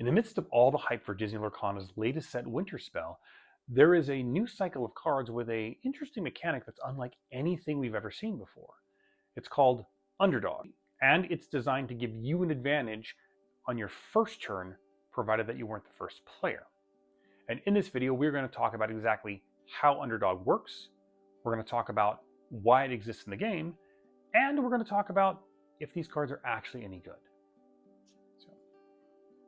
In the midst of all the hype for Disney Lorcana's latest set, Winterspell, there is a new cycle of cards with an interesting mechanic that's unlike anything we've ever seen before. It's called Underdog, and it's designed to give you an advantage on your first turn, provided that you weren't the first player. And in this video, we're going to talk about exactly how Underdog works, we're going to talk about why it exists in the game, and we're going to talk about if these cards are actually any good.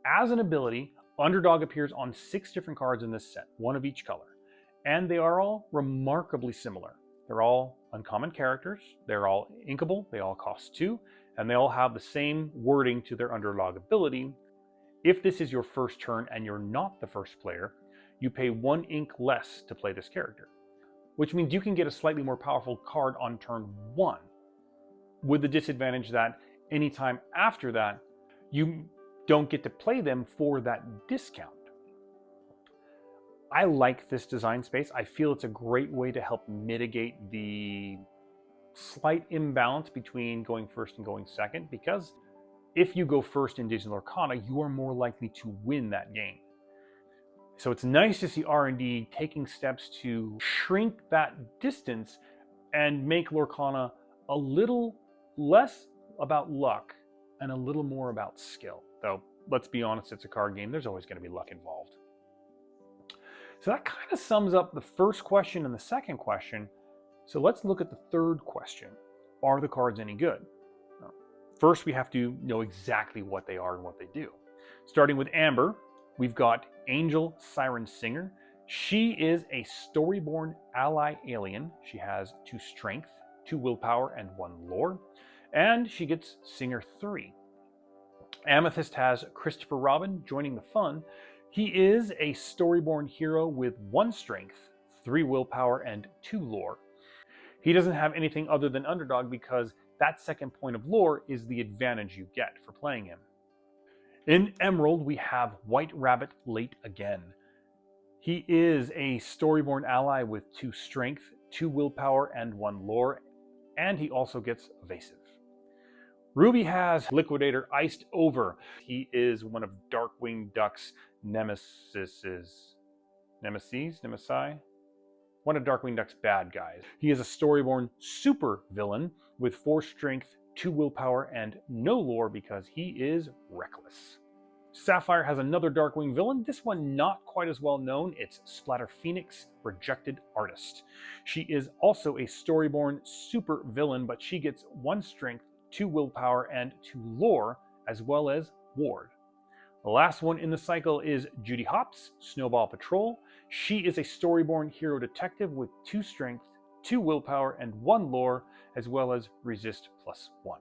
As an ability, Underdog appears on 6 different cards in this set, one of each color, and they are all remarkably similar. They're all uncommon characters, they're all inkable, they all cost 2, and they all have the same wording to their Underdog ability. If this is your first turn and you're not the first player, you pay 1 ink less to play this character, which means you can get a slightly more powerful card on turn 1, with the disadvantage that anytime after that, you don't get to play them for that discount. I like this design space. I feel it's a great way to help mitigate the slight imbalance between going first and going second, because if you go first in Disney Lorcana, you are more likely to win that game. So it's nice to see R&D taking steps to shrink that distance and make Lorcana a little less about luck and a little more about skill. Though, let's be honest, it's a card game. There's always going to be luck involved. So that kind of sums up the first question and the second question. So let's look at the third question. Are the cards any good? First, we have to know exactly what they are and what they do. Starting with Amber, we've got Angel Siren Singer. She is a Storyborn ally alien. She has 2 strength, 2 willpower, and 1 lore. And she gets Singer 3. Amethyst has Christopher Robin joining the fun. He is a Storyborn hero with 1 strength, 3 willpower, and 2 lore. He doesn't have anything other than Underdog because that second point of lore is the advantage you get for playing him. In Emerald, we have White Rabbit Late Again. He is a Storyborn ally with 2 strength, 2 willpower, and 1 lore, and he also gets Evasive. Ruby has Liquidator Iced Over. He is one of Darkwing Duck's nemesi? One of Darkwing Duck's bad guys. He is a Storyborn super villain with 4 strength, 2 willpower, and no lore because he is reckless. Sapphire has another Darkwing villain, this one not quite as well known. It's Splatter Phoenix, Rejected Artist. She is also a Storyborn super villain, but she gets 1 strength, 2 willpower, and 2 lore, as well as ward. The last one in the cycle is Judy Hopps, Snowball Patrol. She is a Storyborn hero detective with 2 strength, 2 willpower, and 1 lore, as well as resist +1.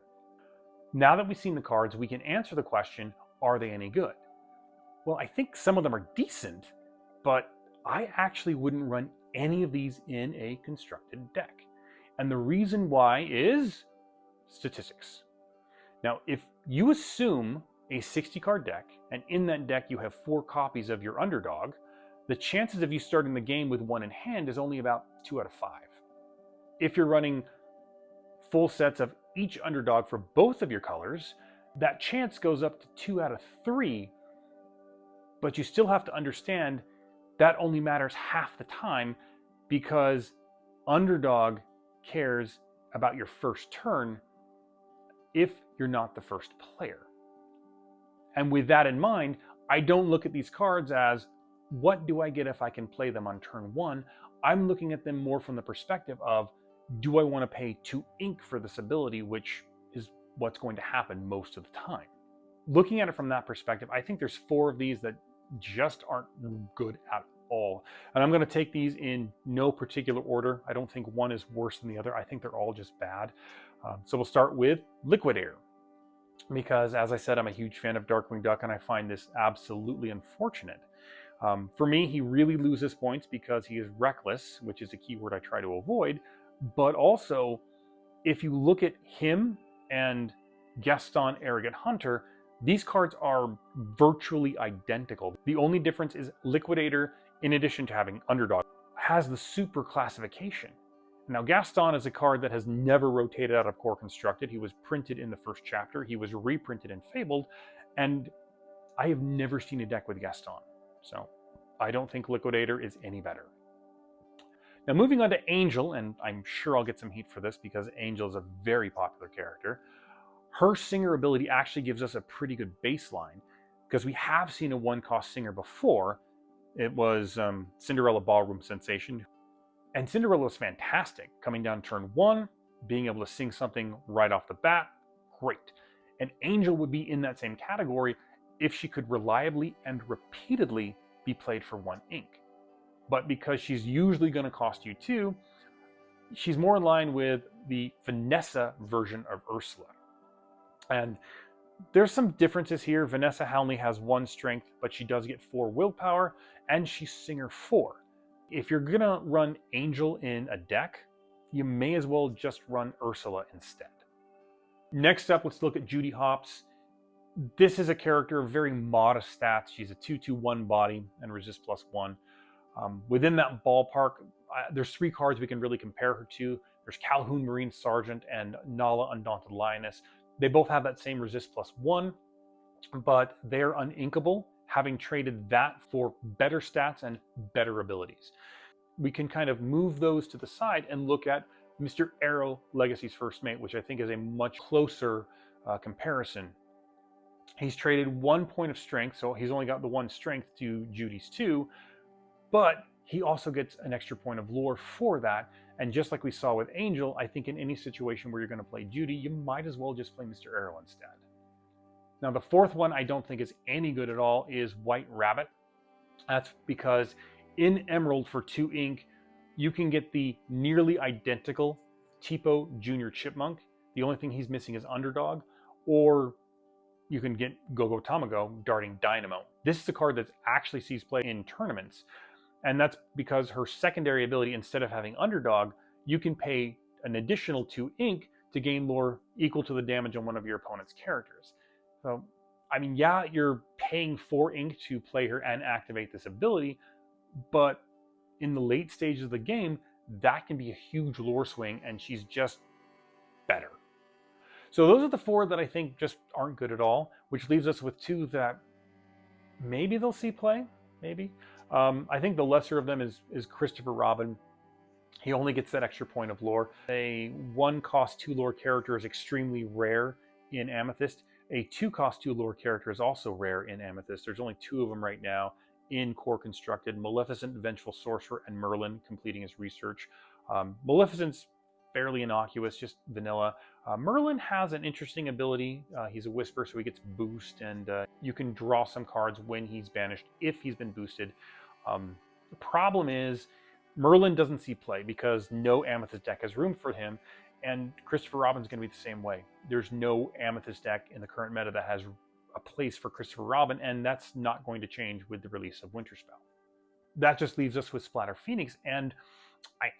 Now that we've seen the cards, we can answer the question, are they any good? Well, I think some of them are decent, but I actually wouldn't run any of these in a constructed deck. And the reason why is statistics. Now, if you assume a 60-card deck, and in that deck you have 4 copies of your Underdog, the chances of you starting the game with 1 in hand is only about 2 out of 5. If you're running full sets of each Underdog for both of your colors, that chance goes up to 2 out of 3, but you still have to understand that only matters half the time because Underdog cares about your first turn if you're not the first player. And with that in mind, I don't look at these cards as, what do I get if I can play them on turn 1? I'm looking at them more from the perspective of, do I want to pay 2 ink for this ability, which is what's going to happen most of the time. Looking at it from that perspective, I think there's 4 of these that just aren't good at all. And I'm going to take these in no particular order. I don't think one is worse than the other. I think they're all just bad. So we'll start with Liquidator, because as I said, I'm a huge fan of Darkwing Duck and I find this absolutely unfortunate. For me, he really loses points because he is reckless, which is a keyword I try to avoid. But also, if you look at him and Gaston Arrogant Hunter, these cards are virtually identical. The only difference is Liquidator, in addition to having Underdog, has the super classification. Now, Gaston is a card that has never rotated out of Core Constructed. He was printed in the first chapter. He was reprinted in Fabled. And I have never seen a deck with Gaston, so I don't think Liquidator is any better. Now moving on to Angel, and I'm sure I'll get some heat for this because Angel is a very popular character. Her Singer ability actually gives us a pretty good baseline because we have seen a 1-cost Singer before. It was Cinderella Ballroom Sensation. And Cinderella was fantastic. Coming down turn 1, being able to sing something right off the bat, great. And Angel would be in that same category if she could reliably and repeatedly be played for 1 ink. But because she's usually going to cost you 2, she's more in line with the Vanessa version of Ursula. And there's some differences here. Vanessa only has 1 strength, but she does get 4 willpower, and she's Singer 4. If you're gonna run Angel in a deck, you may as well just run Ursula instead. Next up, let's look at Judy Hopps. This is a character of very modest stats. She's a 2/2/1 body and resist +1. Within that ballpark, there's 3 cards we can really compare her to. There's Calhoun Marine Sergeant and Nala Undaunted Lioness. They both have that same resist +1, but they're uninkable, having traded that for better stats and better abilities. We can kind of move those to the side and look at Mr. Arrow, Legacy's First Mate, which I think is a much closer comparison. He's traded 1 point of strength, so he's only got the 1 strength to Judy's 2, but he also gets an extra point of lore for that. And just like we saw with Angel, I think in any situation where you're going to play Judy, you might as well just play Mr. Arrow instead. Now the 4th one I don't think is any good at all is White Rabbit. That's because in Emerald for 2 ink, you can get the nearly identical Tipo Junior Chipmunk. The only thing he's missing is Underdog, or you can get Gogo Tamago Darting Dynamo. This is a card that actually sees play in tournaments, and that's because her secondary ability, instead of having Underdog, you can pay an additional 2 ink to gain lore equal to the damage on one of your opponent's characters. So, I mean, yeah, you're paying 4 ink to play her and activate this ability, but in the late stages of the game, that can be a huge lore swing, and she's just better. So those are the 4 that I think just aren't good at all, which leaves us with 2 that maybe they'll see play, maybe. I think the lesser of them is Christopher Robin. He only gets that extra point of lore. A 1-cost 2 lore character is extremely rare in Amethyst. A 2-cost 2 lore character is also rare in Amethyst. There's only 2 of them right now in core constructed: Maleficent, Vengeful Sorcerer, and Merlin completing his research. Maleficent's fairly innocuous, just vanilla. Merlin has an interesting ability. He's a Whisper, so he gets boost, and you can draw some cards when he's banished if he's been boosted. The problem is Merlin doesn't see play because no Amethyst deck has room for him, and Christopher Robin's going to be the same way. There's no Amethyst deck in the current meta that has a place for Christopher Robin, and that's not going to change with the release of Winterspell. That just leaves us with Splatter Phoenix, and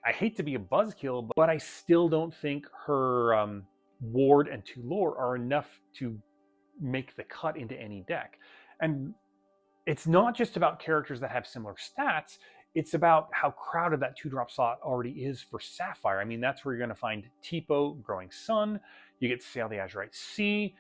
I hate to be a buzzkill, but I still don't think her Ward and 2 lore are enough to make the cut into any deck. And it's not just about characters that have similar stats, it's about how crowded that 2-drop slot already is for Sapphire. I mean, that's where you're going to find Tipo, Growing Sun, you get Sail the Azurite Sea,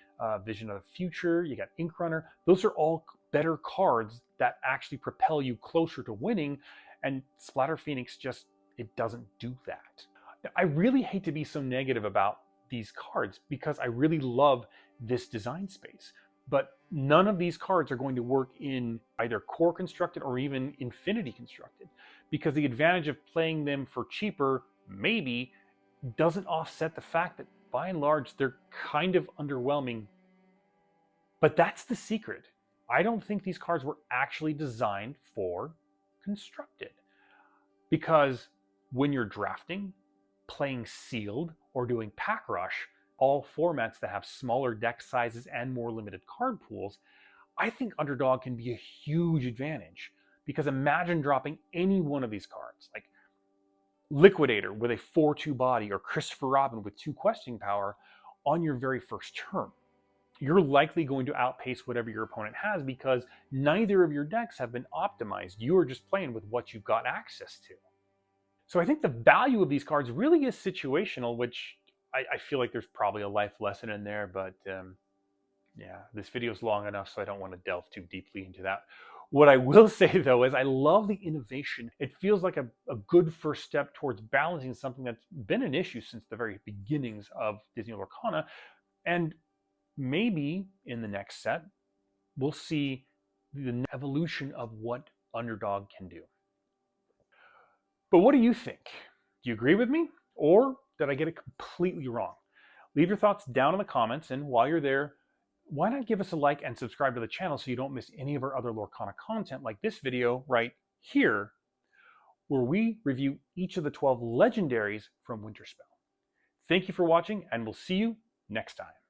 Vision of the Future, you got Ink Runner. Those are all better cards that actually propel you closer to winning, and Splatter Phoenix just, it doesn't do that. Now, I really hate to be so negative about these cards because I really love this design space, but none of these cards are going to work in either core constructed or even infinity constructed, because the advantage of playing them for cheaper maybe doesn't offset the fact that by and large they're kind of underwhelming. But that's the secret. I don't think these cards were actually designed for constructed, because when you're drafting, playing sealed, or doing pack rush, all formats that have smaller deck sizes and more limited card pools, I think Underdog can be a huge advantage. Because imagine dropping any one of these cards, like Liquidator with a 4/2 body, or Christopher Robin with 2 questing power on your very first turn. You're likely going to outpace whatever your opponent has because neither of your decks have been optimized. You are just playing with what you've got access to. So I think the value of these cards really is situational, which I feel like there's probably a life lesson in there, but Yeah, this video is long enough, so I don't want to delve too deeply into that. What I will say, though, is I love the innovation. It feels like a good first step towards balancing something that's been an issue since the very beginnings of Disney Lorcana. And maybe in the next set, we'll see the evolution of what Underdog can do. But what do you think? Do you agree with me? Or did I get it completely wrong? Leave your thoughts down in the comments, and while you're there, why not give us a like and subscribe to the channel so you don't miss any of our other Lorcana content like this video right here, where we review each of the 12 legendaries from Winterspell. Thank you for watching, and we'll see you next time.